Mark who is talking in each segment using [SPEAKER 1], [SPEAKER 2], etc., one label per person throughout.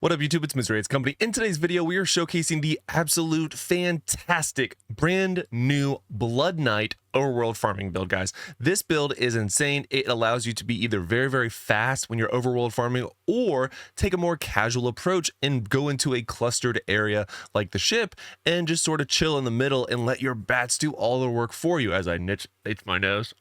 [SPEAKER 1] What up YouTube, it's Mr. It's Company. In today's video, we are showcasing the absolute fantastic brand new Blood Knight overworld farming build, guys. This build is insane. It allows you to be either very fast when you're overworld farming or take a more casual approach and go into a clustered area like the ship and just sort of chill in the middle and let your bats do all the work for you as I itch my nose.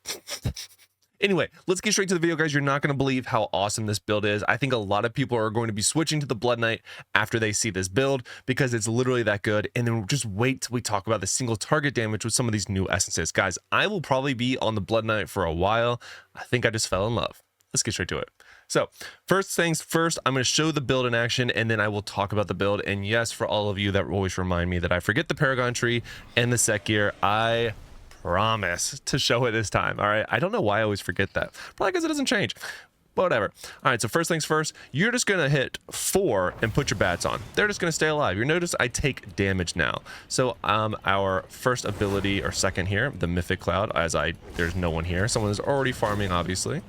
[SPEAKER 1] Anyway, let's get straight to the video, guys. You're not going to believe how awesome this build is. I think a lot of people are going to be switching to the Blood Knight after they see this build because it's literally that good. And then just wait till we talk about the single target damage with some of these new essences. Guys, I will probably be on the Blood Knight for a while. I think I just fell in love. Let's get straight to it. So first things first, I'm going to show the build in action and then I will talk about the build. And yes, for all of you that always remind me that I forget the Paragon tree and the set gear, I promise to show it this time. All right, I don't know why I always forget that, probably because it doesn't change, but whatever. All right, so first things first, you're just gonna hit 4 and put your bats on. They're just gonna stay alive. You notice I take damage now. So our first ability or second here, the Mythic Cloud, there's no one here, someone is already farming, obviously.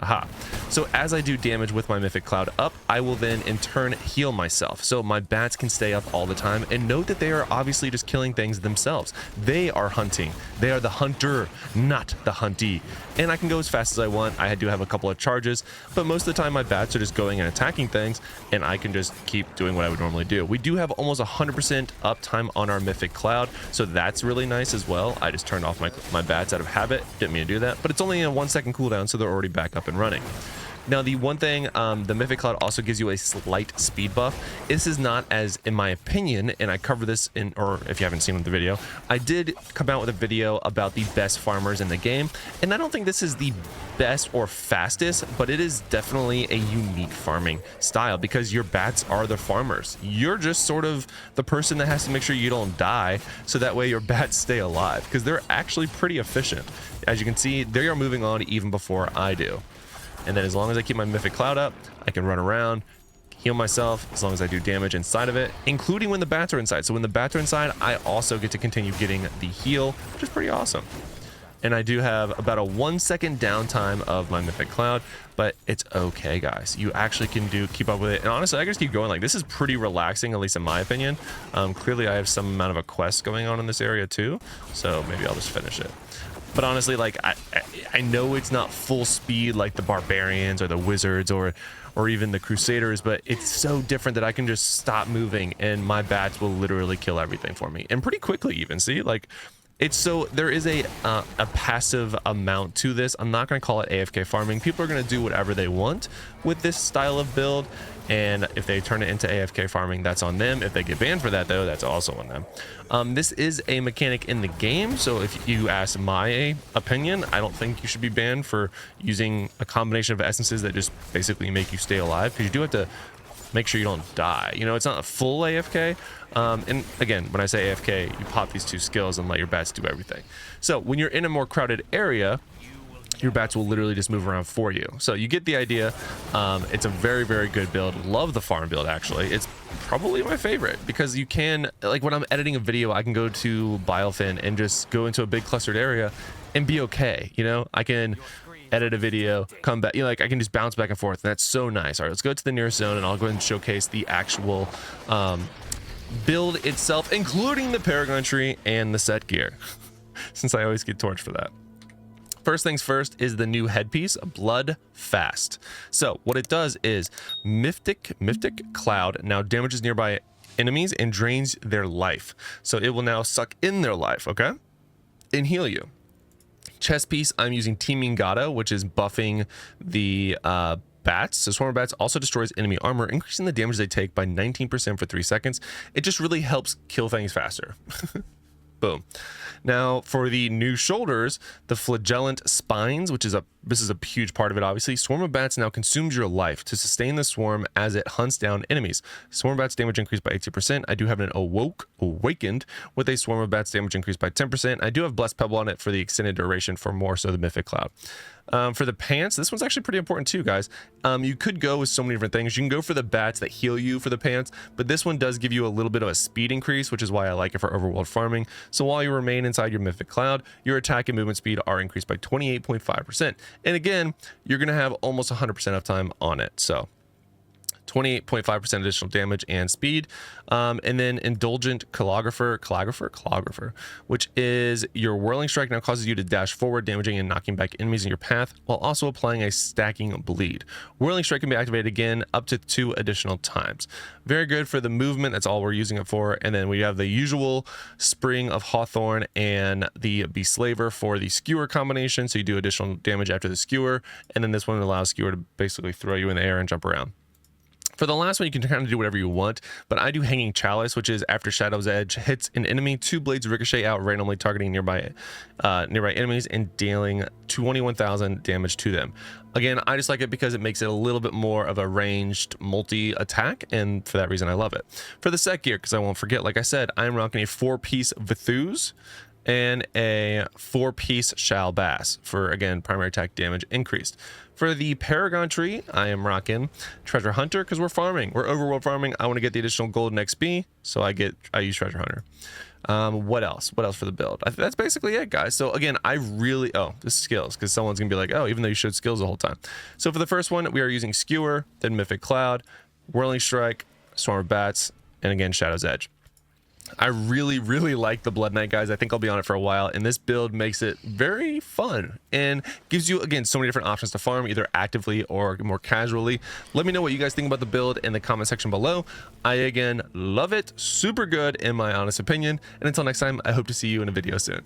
[SPEAKER 1] Aha. So as I do damage with my Mythic Cloud up, I will then in turn heal myself. So my bats can stay up all the time. And note that they are obviously just killing things themselves. They are hunting. They are the hunter, not the huntee. And I can go as fast as I want. I do have a couple of charges, but most of the time my bats are just going and attacking things and I can just keep doing what I would normally do. We do have almost 100% uptime on our Mythic Cloud. So that's really nice as well. I just turned off my bats out of habit. Didn't mean to do that, but it's only a 1 second cooldown. So they're already back up and running. Now the one thing, the Mythic Cloud also gives you a slight speed buff. This is not as, in my opinion, and I cover this in, or if you haven't seen the video, I did come out with a video about the best farmers in the game, and I don't think this is the best or fastest, but it is definitely a unique farming style because your bats are the farmers. You're just sort of the person that has to make sure you don't die, so that way your bats stay alive, because they're actually pretty efficient. As you can see, they are moving on even before I do. And then as long as I keep my Mythic Cloud up, I can run around, heal myself, as long as I do damage inside of it, including when the bats are inside. So when the bats are inside, I also get to continue getting the heal, which is pretty awesome. And I do have about a 1 second downtime of my Mythic Cloud, but it's okay, guys. You actually can keep up with it. And honestly, I just keep going. Like, this is pretty relaxing, at least in my opinion. Clearly, I have some amount of a quest going on in this area too, so maybe I'll just finish it. But honestly, like, I know it's not full speed like the barbarians or the wizards or even the crusaders, but it's so different that I can just stop moving and my bats will literally kill everything for me, and pretty quickly even. See, like, it's so there is a passive amount to this. I'm not going to call it AFK farming. People are going to do whatever they want with this style of build, and if they turn it into AFK farming, that's on them. If they get banned for that, though, that's also on them. This is a mechanic in the game, so if you ask my opinion, I don't think you should be banned for using a combination of essences that just basically make you stay alive, because you do have to make sure you don't die. You know, it's not a full AFK. And again, when I say AFK, you pop these 2 skills and let your bats do everything. So when you're in a more crowded area, your bats will literally just move around for you. So you get the idea. It's a very good build. Love the farm build, actually. It's probably my favorite because you can, like, when I'm editing a video, I can go to Bilefin and just go into a big clustered area and be okay. You know, I can edit a video, come back, you know, like, I can just bounce back and forth, and that's so nice. All right, let's go to the nearest zone and I'll go ahead and showcase the actual build itself, including the Paragon tree and the set gear, since I always get torched for that. First things first is the new headpiece, Blood Fast. So what it does is Mythic Cloud now damages nearby enemies and drains their life. So it will now suck in their life, okay, and heal you. Chest piece, I'm using Teaming Gata, which is buffing the bats. So Swarm of Bats also destroys enemy armor, increasing the damage they take by 19% for 3 seconds. It just really helps kill things faster. Boom. Now for the new shoulders, the Flagellant Spines, which is this is a huge part of it, obviously. Swarm of Bats now consumes your life to sustain the swarm as it hunts down enemies. Swarm of Bats damage increased by 80%. I do have an Awakened with a Swarm of Bats damage increased by 10%. I do have Blessed Pebble on it for the extended duration for more so the Mythic Cloud. For the pants, this one's actually pretty important too, guys. You could go with so many different things. You can go for the bats that heal you for the pants, but this one does give you a little bit of a speed increase, which is why I like it for overworld farming. So while you remain inside your Mythic Cloud, your attack and movement speed are increased by 28.5%. And again, you're going to have almost 100% uptime on it. So 28.5% additional damage and speed. And then Indulgent Calligrapher, which is your Whirling Strike now causes you to dash forward, damaging and knocking back enemies in your path, while also applying a stacking bleed. Whirling Strike can be activated again up to 2 additional times. Very good for the movement. That's all we're using it for. And then we have the usual Spring of Hawthorn and the Beslaver for the Skewer combination. So you do additional damage after the Skewer. And then this one allows Skewer to basically throw you in the air and jump around. For the last one, you can kind of do whatever you want, but I do Hanging Chalice, which is after Shadow's Edge hits an enemy, 2 blades ricochet out randomly, targeting nearby enemies and dealing 21,000 damage to them. Again, I just like it because it makes it a little bit more of a ranged multi-attack, and for that reason, I love it. For the set gear, because I won't forget, like I said, I'm rocking a 4-piece Vithus and a 4-piece Shal Bass for, again, primary attack damage increased. For the Paragon tree, I am rocking Treasure Hunter because we're farming. We're overworld farming. I want to get the additional golden XP, so I use Treasure Hunter. What else? What else for the build? That's basically it, guys. So again, this is skills, because someone's gonna be like, oh, even though you showed skills the whole time. So for the first one, we are using Skewer, then Mythic Cloud, Whirling Strike, Swarm of Bats, and again, Shadow's Edge. I really, really like the Blood Knight, guys. I think I'll be on it for a while, and this build makes it very fun and gives you, again, so many different options to farm, either actively or more casually. Let me know what you guys think about the build in the comment section below. I, again, love it. Super good, in my honest opinion. And until next time, I hope to see you in a video soon.